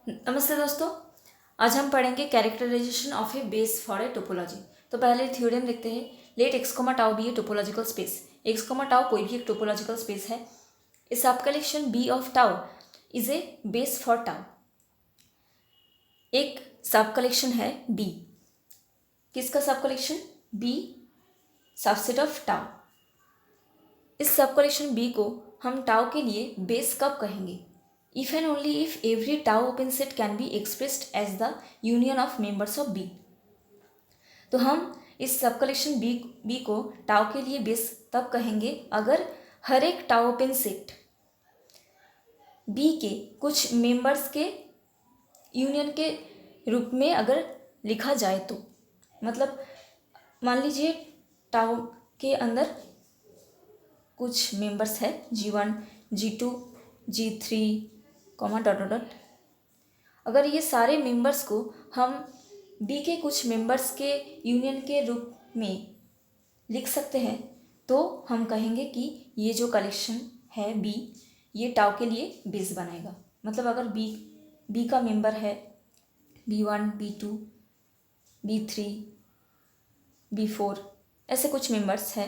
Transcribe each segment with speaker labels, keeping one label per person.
Speaker 1: नमस्ते दोस्तों। आज हम पढ़ेंगे characterization of a base for a topology. तो पहले थ्योरम लिखते हैं। Let X comma tau be a topological space. X comma tau कोई भी एक टोपोलॉजिकल स्पेस है। A sub collection B of tau is a base for tau. एक sub collection है बी। किसका sub collection? B subset of tau. इस sub collection B को हम टाउ के लिए बेस कब कहेंगे? If and only if every tau open set can be expressed as the union of members of B। तो हम इस सब कलेक्शन बी को टाउ के लिए बेस तब कहेंगे अगर हर एक टाउ ओपन सेट बी के कुछ मेंबर्स के यूनियन के रूप में अगर लिखा जाए तो। मतलब मान लीजिए टाउ के अंदर कुछ मेंबर्स है G1, G2, G3, comma dot dot. अगर ये सारे मेंबर्स को हम बी के कुछ मेंबर्स के यूनियन के रूप में लिख सकते हैं तो हम कहेंगे कि ये जो कलेक्शन है बी ये टाउ के लिए बेस बनाएगा। मतलब अगर बी का मेंबर है B1, B2, B3, B4 ऐसे कुछ मेंबर्स है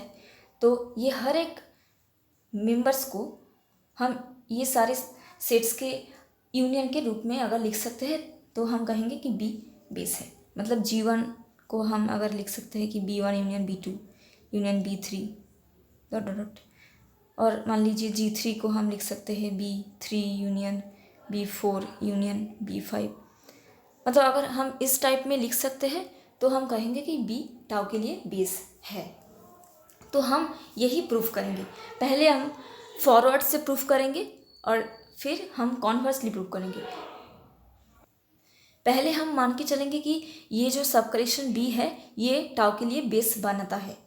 Speaker 1: तो ये हर एक मेंबर्स को हम ये सारे सेट्स के यूनियन के रूप में अगर लिख सकते हैं तो हम कहेंगे कि बी बेस है। मतलब G1 को हम अगर लिख सकते हैं कि B1 union B2 union B3 dot dot dot. और मान लीजिए G3 को हम लिख सकते हैं B3 union B4 union B5। मतलब अगर हम इस टाइप में लिख सकते हैं तो हम कहेंगे कि बी टाउ के लिए बेस है। तो हम यही प्रूफ करेंगे। पहले हम फॉरवर्ड से प्रूफ करेंगे और फिर हम कॉन्वर्सली प्रूफ करेंगे। पहले हम मान के चलेंगे कि ये जो सब कलेक्शन बी है ये टाउ के लिए बेस बनाता है।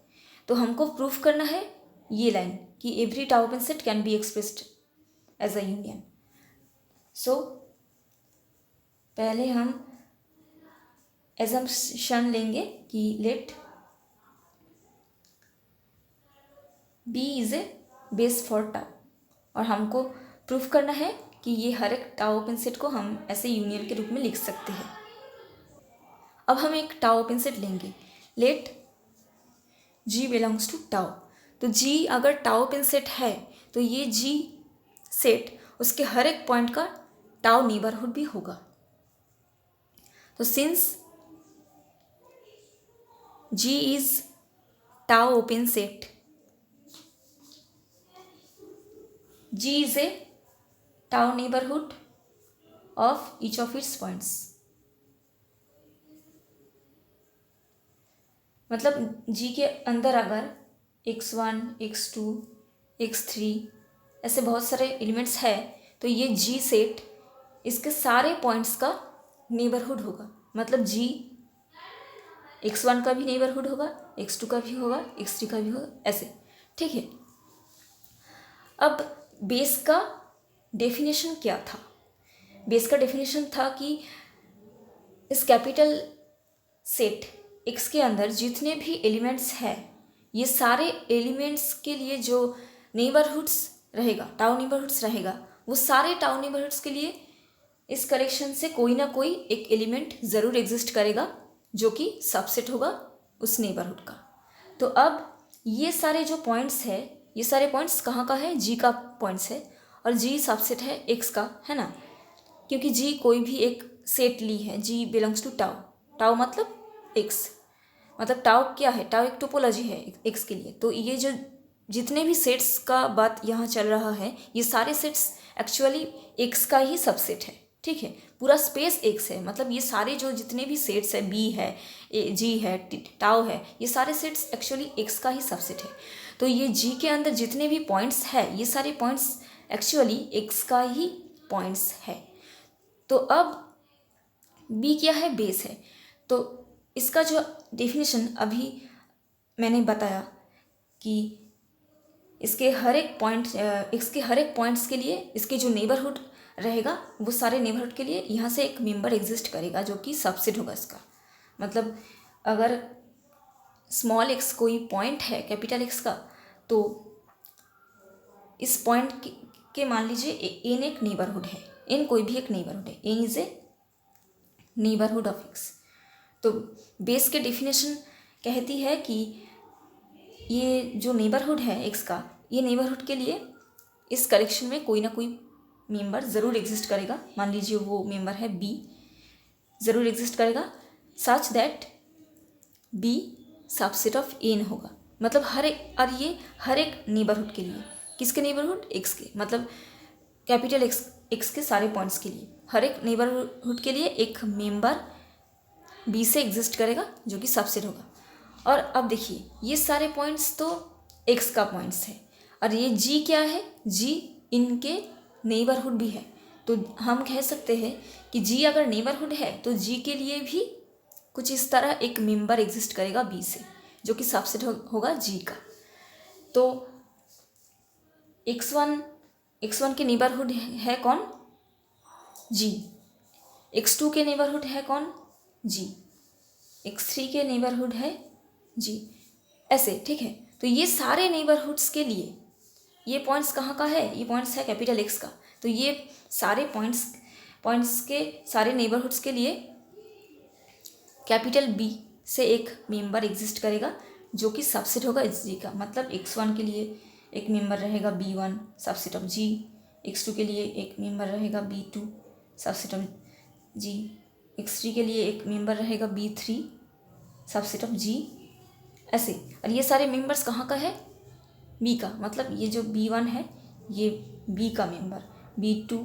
Speaker 1: तो हमको प्रूफ करना है ये लाइन कि every tau open set can be expressed as a union. So पहले हम एजम्पशन लेंगे कि let B is a base for tau और हमको प्रूफ करना है कि ये हर एक टाउ ओपन सेट को हम ऐसे यूनियन के रूप में लिख सकते हैं। अब हम एक टाउ ओपन सेट लेंगे। Let G belongs to tau. तो G अगर टाउ ओपन सेट है तो ये G सेट उसके हर एक पॉइंट का टाउ नेबरहुड भी होगा। तो since G is tau open set, G is a tau neighborhood of each of its points। मतलब G के अंदर अगर x1, x2, x3 ऐसे बहुत सारे एलिमेंट्स है तो ये G सेट इसके सारे पॉइंट्स का नेबरहुड होगा। मतलब G x1 का भी नेबरहुड होगा, x2 का भी होगा, x3 का भी होगा, ऐसे। ठीक है। अब बेस का डेफिनेशन क्या था? बेस का डेफिनेशन था कि इस कैपिटल सेट X के अंदर जितने भी एलिमेंट्स हैं ये सारे एलिमेंट्स के लिए जो नेबरहुड्स रहेगा, टाउ नेबरहुड्स रहेगा, वो सारे टाउ नेबरहुड्स के लिए इस कलेक्शन से कोई ना कोई एक एलिमेंट ज़रूर एग्जिस्ट करेगा जो कि सबसेट होगा उस नेबरहुड का। तो अब ये सारे जो पॉइंट्स है ये सारे पॉइंट्स कहाँ का है? G का पॉइंट्स है और G सबसेट है X का, है ना? क्योंकि G कोई भी एक सेट ली है, G belongs to tau. Tau मतलब X। मतलब टाउ क्या है? टाउ एक टोपोलॉजी है X के लिए। तो ये जो जितने भी सेट्स का बात यहाँ चल रहा है ये सारे सेट्स एक्चुअली X का ही सबसेट है। ठीक है। पूरा स्पेस X है। मतलब ये सारे जो जितने भी सेट्स है B है, G है, टाउ है, ये सारे सेट्स एक्चुअली X का ही सबसेट है। तो ये G के अंदर जितने भी पॉइंट्स है ये सारे पॉइंट्स एक्चुअली X का ही पॉइंट्स है। तो अब B क्या है? बेस है। तो इसका जो डेफिनेशन अभी मैंने बताया कि इसके हर एक पॉइंट इसके हर एक पॉइंट्स के लिए इसके जो नेबरहुड रहेगा वो सारे नेबरहुड के लिए यहाँ से एक मेंबर एग्जिस्ट करेगा जो कि सबसेट होगा इसका। मतलब अगर स्मॉल x कोई पॉइंट है कैपिटल X का तो इस पॉइंट के मान लीजिए एन एक नेबरहुड है, एन कोई भी एक नेबरहुड है, N is a neighbourhood of X. तो बेस के डेफिनेशन कहती है कि ये जो नेबरहुड है एक्स का, ये नेबरहुड के लिए इस कलेक्शन में कोई ना कोई मेंबर ज़रूर एग्जिस्ट करेगा। मान लीजिए वो मेंबर है बी, ज़रूर एग्जिस्ट करेगा such that B subset of N होगा। मतलब हर एक, और ये हर एक नेबरहुड के लिए, किसके नेबरहुड? एक्स के, मतलब कैपिटल एक्स के सारे पॉइंट्स के लिए, हर एक नेबरहुड के लिए एक मेंबर बी से एग्जिस्ट करेगा जो कि सबसेट होगा। और अब देखिए ये सारे पॉइंट्स तो एक्स का पॉइंट्स है, और ये जी क्या है? जी इनके नेबरहुड भी है। तो हम कह सकते हैं कि जी अगर नेबरहुड है तो जी के लिए भी कुछ इस तरह एक मेंबर एग्जिस्ट करेगा बी से, जो कि सबसेट होगा जी का। तो x1 के नेबरहुड है कौन? जी। x2 के नेबरहुड है कौन? जी। x3 के नेबरहुड है जी। ऐसे, ठीक है। तो ये सारे नेबरहुड्स के लिए, ये पॉइंट्स कहाँ का है? ये पॉइंट्स है कैपिटल एक्स का। तो ये सारे पॉइंट्स के सारे नेबरहुड्स के लिए कैपिटल बी से एक मेंबर एग्जिस्ट करेगा जो कि सबसेट होगा एच जी का। मतलब x1 के लिए एक मेंबर रहेगा b1 subset of ji, x2 के लिए एक मेंबर रहेगा b2 subset of ji, x3 के लिए एक मेंबर रहेगा b3 सबसेट ऑफ जी, ऐसे। और ये सारे मेंबर्स कहाँ का है? बी का। मतलब ये जो b1 है ये बी का मेंबर, b2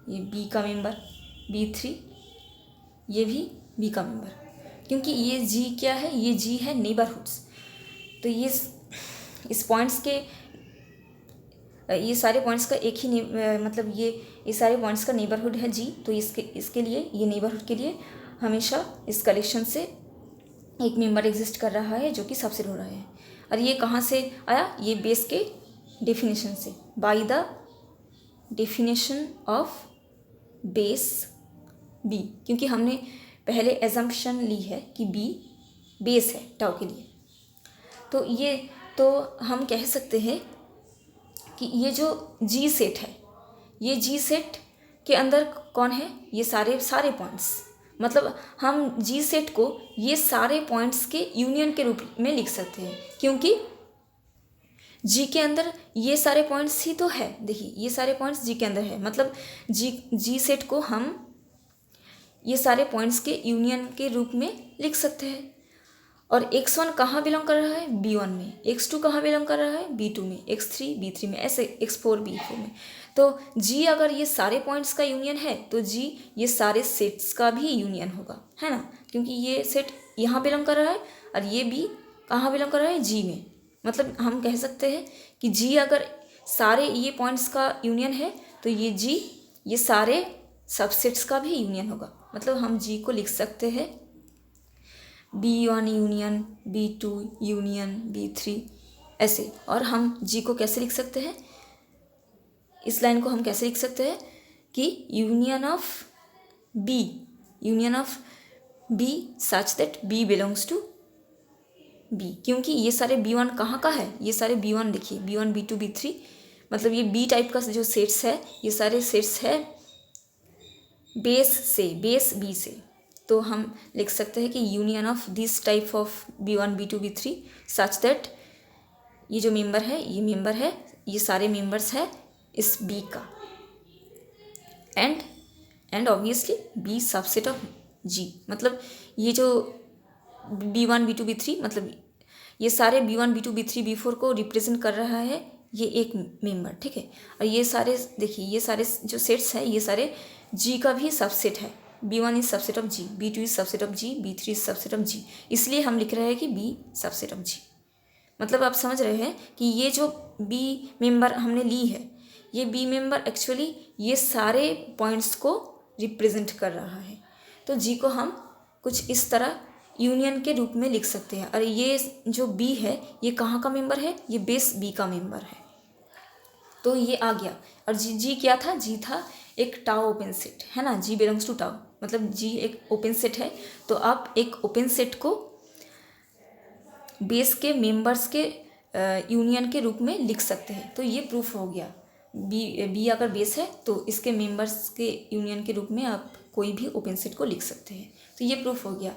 Speaker 1: ये बी का मेंबर, b3 ये भी बी का मेंबर, क्योंकि ये जी क्या है? ये जी है नेबरहुड्स। तो ये इस पॉइंट्स के, ये सारे पॉइंट्स का एक ही मतलब ये सारे पॉइंट्स का नेबरहुड है जी। तो इसके लिए, ये नेबरहुड के लिए हमेशा इस कलेक्शन से एक मेंबर एग्जिस्ट कर रहा है जो कि सबसेट हो रहा है। और ये कहाँ से आया? ये बेस के डेफिनेशन से, by the definition of base B, क्योंकि हमने पहले एजम्पशन ली है कि बी बेस है टाउ के लिए। तो हम कह सकते हैं कि ये जो जी सेट है, ये जी सेट के अंदर कौन है? ये सारे पॉइंट्स। मतलब हम जी सेट को ये सारे पॉइंट्स के यूनियन के रूप में लिख सकते हैं, क्योंकि जी के अंदर ये सारे पॉइंट्स ही तो है। देखिए ये सारे पॉइंट्स जी के अंदर है, मतलब जी सेट को हम ये सारे पॉइंट्स के यूनियन के रूप में लिख सकते हैं। और x1 कहाँ बिलोंग कर रहा है? b1 में। x2 कहाँ बिलोंग कर रहा है? b2 में। x3 b3 में, ऐसे x4 b4 में। तो g अगर ये सारे पॉइंट्स का यूनियन है तो g ये सारे सेट्स का भी यूनियन होगा, है ना, क्योंकि ये सेट यहाँ बिलोंग कर रहा है और ये भी कहाँ बिलोंग कर रहा है? g में। मतलब हम कह सकते हैं कि g अगर सारे ये पॉइंट्स का यूनियन है तो ये g ये सारे सबसेट्स का भी यूनियन होगा। मतलब हम g को लिख सकते हैं b1 union b2 union b3, ऐसे। और हम g को कैसे लिख सकते हैं? इस लाइन को हम कैसे लिख सकते हैं कि union of b such that b belongs to b, क्योंकि ये सारे b1 कहाँ का है? ये सारे b1, देखिए b1 b2 b3, मतलब ये b टाइप का जो सेट्स है, ये सारे सेट्स है बेस b से। तो हम लिख सकते हैं कि union of this type of b1 b2 b3 such that ये जो मेंबर है, ये मेंबर है, ये सारे मेंबर्स है इस b का, and obviously b subset of g। मतलब ये जो b1 b2 b3, मतलब ये सारे b1 b2 b3 b4 को रिप्रेजेंट कर रहा है ये एक मेंबर, ठीक है। और ये सारे, देखिए ये सारे जो सेट्स हैं ये सारे g का भी सबसेट है। b1 is subset of g, b2 is subset of g, b3 is subset of g, इसलिए हम लिख रहे हैं कि b सबसेट ऑफ g। मतलब आप समझ रहे हैं कि ये जो b मेंबर हमने ली है, ये b मेंबर एक्चुअली ये सारे पॉइंट्स को रिप्रेजेंट कर रहा है। तो g को हम कुछ इस तरह यूनियन के रूप में लिख सकते हैं। और ये जो b है ये कहाँ का मेंबर है? ये बेस b का मेंबर है। तो ये आ गया। और जी क्या था? जी था एक टाउ ओपन सेट, है ना, जी बिलोंग्स टू टाउ, मतलब जी एक ओपन सेट है। तो आप एक ओपन सेट को बेस के मेंबर्स के यूनियन के रूप में लिख सकते हैं। तो ये प्रूफ हो गया। बी अगर बेस है तो इसके मेंबर्स के यूनियन के रूप में आप कोई भी ओपन सेट को लिख सकते हैं। तो ये प्रूफ हो गया,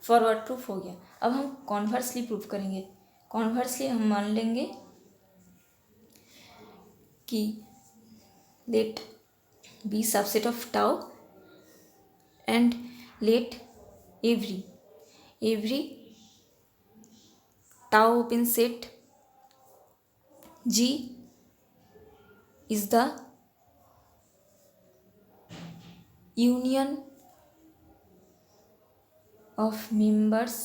Speaker 1: फॉरवर्ड प्रूफ हो गया। अब हम कॉन्वर्सली प्रूफ करेंगे। कॉन्वर्सली हम मान लेंगे कि let B subset of tau and let every tau open set G is the union of members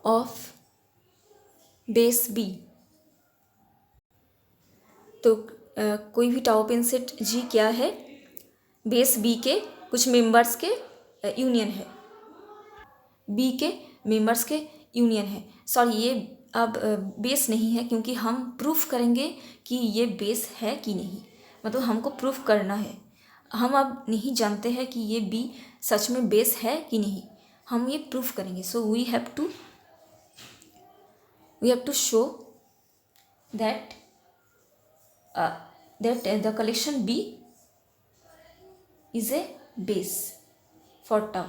Speaker 1: of base B। तो कोई भी टाउ ओपन सेट G क्या है? बेस B के कुछ मेंबर्स के यूनियन है, B के मेंबर्स के यूनियन है। सॉरी, ये अब बेस नहीं है, क्योंकि हम प्रूफ करेंगे कि ये बेस है कि नहीं, मतलब हमको प्रूफ करना है। हम अब नहीं जानते हैं कि ये बी सच में बेस है कि नहीं, हम ये प्रूफ करेंगे। So we have to show that the collection B is a base for tau.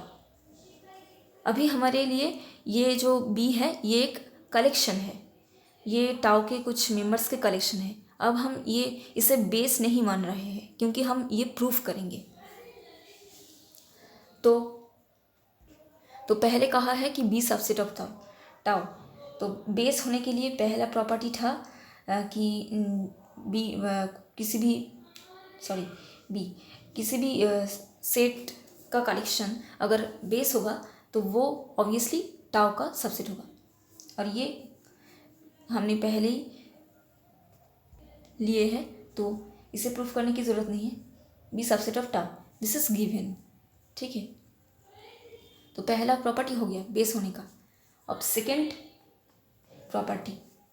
Speaker 1: अभी हमारे लिए ये जो बी है ये एक कलेक्शन है, ये टाउ के कुछ मेंबर्स के कलेक्शन है। अब हम इसे बेस नहीं मान रहे हैं, क्योंकि हम ये प्रूफ करेंगे। तो पहले कहा है कि बी सबसेट ऑफ टाउ। तो बेस होने के लिए पहला प्रॉपर्टी था कि बी किसी भी सेट का कलेक्शन अगर बेस होगा तो वो ऑब्वियसली टाउ का सबसेट होगा, और ये हमने पहले ही लिए हैं, तो इसे प्रूफ करने की ज़रूरत नहीं है। B subset of tau, this is given, ठीक है। तो पहला प्रॉपर्टी हो गया बेस होने का। अब सेकेंड प्रॉपर्टी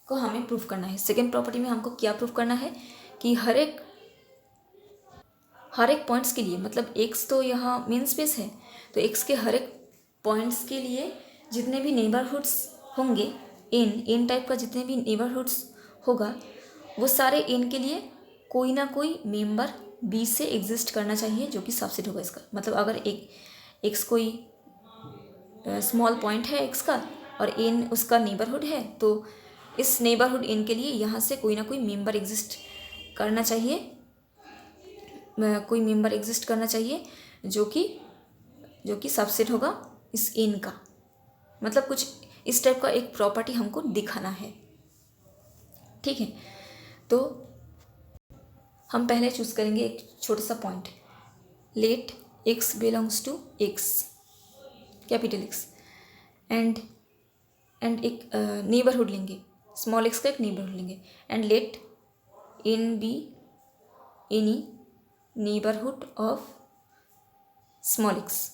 Speaker 1: को हमें प्रूफ करना है। सेकेंड प्रॉपर्टी में हमको क्या प्रूफ करना है कि हर एक पॉइंट्स के लिए, मतलब एक्स तो यहाँ मेन स्पेस है, तो एक्स के हर एक पॉइंट्स के लिए जितने भी नेबरहुड्स होंगे, एन टाइप का जितने भी नेबरहुड्स होगा, वो सारे एन के लिए कोई ना कोई मेंबर बी से एग्जिस्ट करना चाहिए, जो कि सबसेट होगा इसका। मतलब अगर एक्स कोई स्मॉल पॉइंट है एक्स का और एन उसका नेबरहुड है, तो इस नेबरहुड एन के लिए यहाँ से कोई ना कोई मेंबर एग्जिस्ट करना चाहिए, जो कि सबसेट होगा इस एन का। मतलब कुछ इस टाइप का एक प्रॉपर्टी हमको दिखाना है, ठीक है। तो हम पहले चूज करेंगे एक छोटा सा point, let X belongs to X, capital X, and एक नेबरहुड लेंगे, स्मॉल एक्स का एक नेबरहुड लेंगे, and let N be any neighbourhood of small X.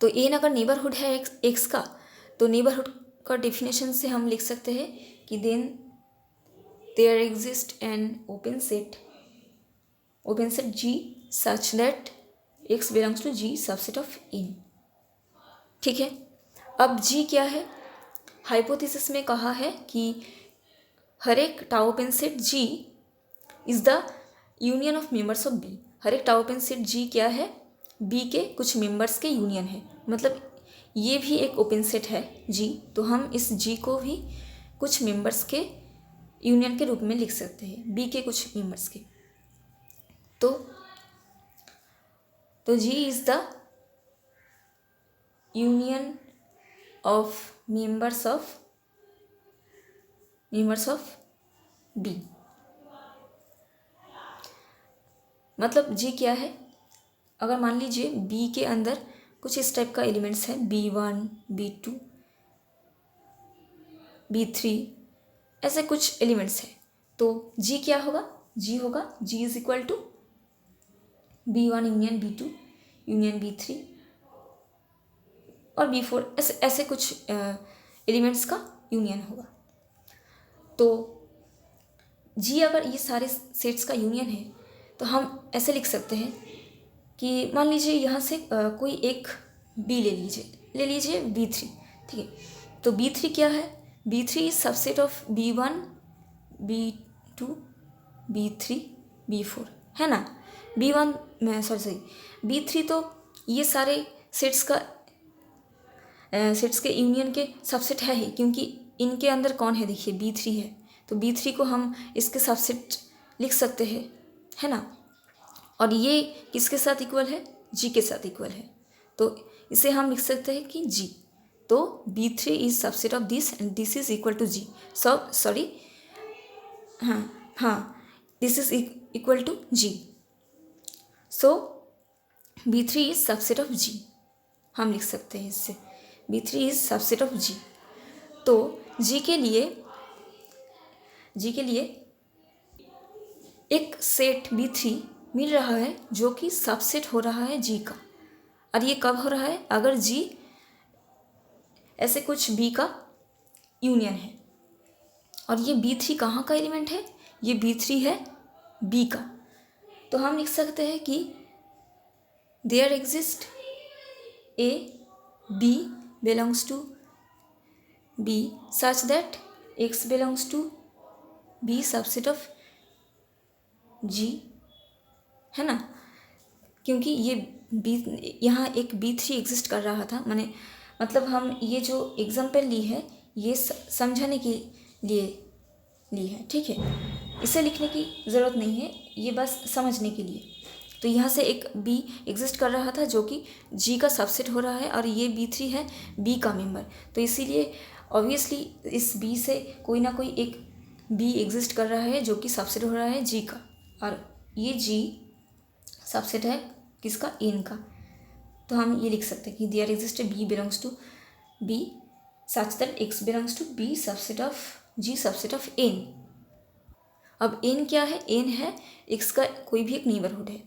Speaker 1: तो एन अगर नेबरहुड है एक्स का, तो नेबरहुड का डेफिनेशन से हम लिख सकते हैं कि then there exist an open set G such that X belongs to G subset of N, ठीक है। अब G क्या है? हाइपोथेसिस में कहा है कि हर एक tau open set G is the union of members of B। हर एक टाउ ओपन सेट G क्या है? B के कुछ मेंबर्स के यूनियन है, मतलब ये भी एक ओपन सेट है G। तो हम इस G को भी कुछ मेंबर्स के यूनियन के रूप में लिख सकते हैं, B के कुछ मेंबर्स के। तो G is the union of members of B। मतलब G क्या है? अगर मान लीजिए B के अंदर कुछ इस टाइप का एलिमेंट्स है, B1, B2, B3, ऐसे कुछ एलिमेंट्स है, तो G क्या होगा? G is equal to B1 union B2 union B3 और B4, ऐसे कुछ एलिमेंट्स का यूनियन होगा। तो G अगर ये सारे सेट्स का यूनियन है, तो हम ऐसे लिख सकते हैं कि मान लीजिए यहाँ से कोई एक B ले लीजिए B3, ठीक है। तो B3 क्या है? B3 is subset of B1 B2 B3 B4, है ना। B1 में सॉरी B3 तो ये सारे सेट्स के यूनियन के सबसेट है ही, क्योंकि इनके अंदर कौन है, देखिए B3 है, तो B3 को हम इसके सबसेट लिख सकते हैं, है ना। और ये किसके साथ इक्वल है, G के साथ इक्वल है, तो इसे हम लिख सकते हैं कि G, तो B3 is subset of this and this is equal to G, sorry हाँ this is equal to G, so B3 is subset of G, हम लिख सकते हैं इससे B3 is subset of G। तो G के लिए एक सेट B3 मिल रहा है जो कि सबसेट हो रहा है G का, और ये कब हो रहा है, अगर G ऐसे कुछ B का यूनियन है, और ये B3 कहाँ का एलिमेंट है, ये B3 है B का, तो हम लिख सकते हैं कि there exist A B belongs to B such that X belongs to B subset of G, है ना, क्योंकि ये यहाँ एक B3 एग्जिस्ट कर रहा था, मतलब हम ये जो एग्जाम्पल ली है ये समझाने के लिए ली है, ठीक है, इसे लिखने की ज़रूरत नहीं है, ये बस समझने के लिए। तो यहाँ से एक B एग्जिस्ट कर रहा था जो कि G का सबसेट हो रहा है, और ये B3 है B का मेंबर, तो इसीलिए ऑब्वियसली इस B से कोई ना कोई एक B एग्जिस्ट कर रहा है जो कि सबसेट हो रहा है G का, और ये G सबसेट है किसका, N का, तो हम ये लिख सकते हैं कि there exist B belongs to B such that X belongs to B subset of G subset of N। अब N क्या है, N है X का कोई भी एक नेबरहुड है,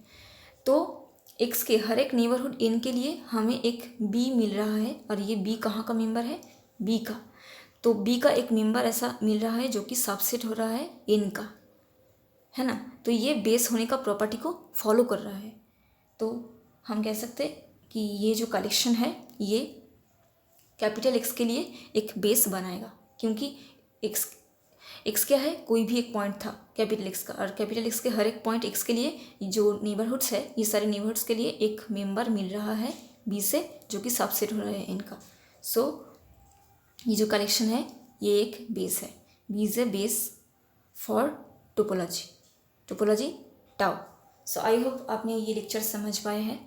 Speaker 1: तो X के हर एक नेबरहुड N के लिए हमें एक B मिल रहा है, और ये B कहाँ का मेंबर है, B का, तो B का एक मेंबर ऐसा मिल रहा है जो कि सबसेट हो रहा है N का, है ना, तो ये बेस होने का प्रॉपर्टी को फॉलो कर रहा है, तो हम कह सकते हैं कि ये जो कलेक्शन है ये कैपिटल X के लिए एक बेस बनाएगा, क्योंकि X क्या है, कोई भी एक पॉइंट था कैपिटल X का, और कैपिटल X के हर एक पॉइंट X के लिए जो नेबरहुड्स है, ये सारे नेबरहुड्स के लिए एक मेंबर मिल रहा है B से जो कि सबसेट हो रहा है N का, सो ये जो कलेक्शन है ये एक बेस है, B is a base for topology tau. So I hope आपने ये लेक्चर समझ पाए हैं,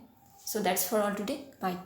Speaker 1: so that's for all today, bye.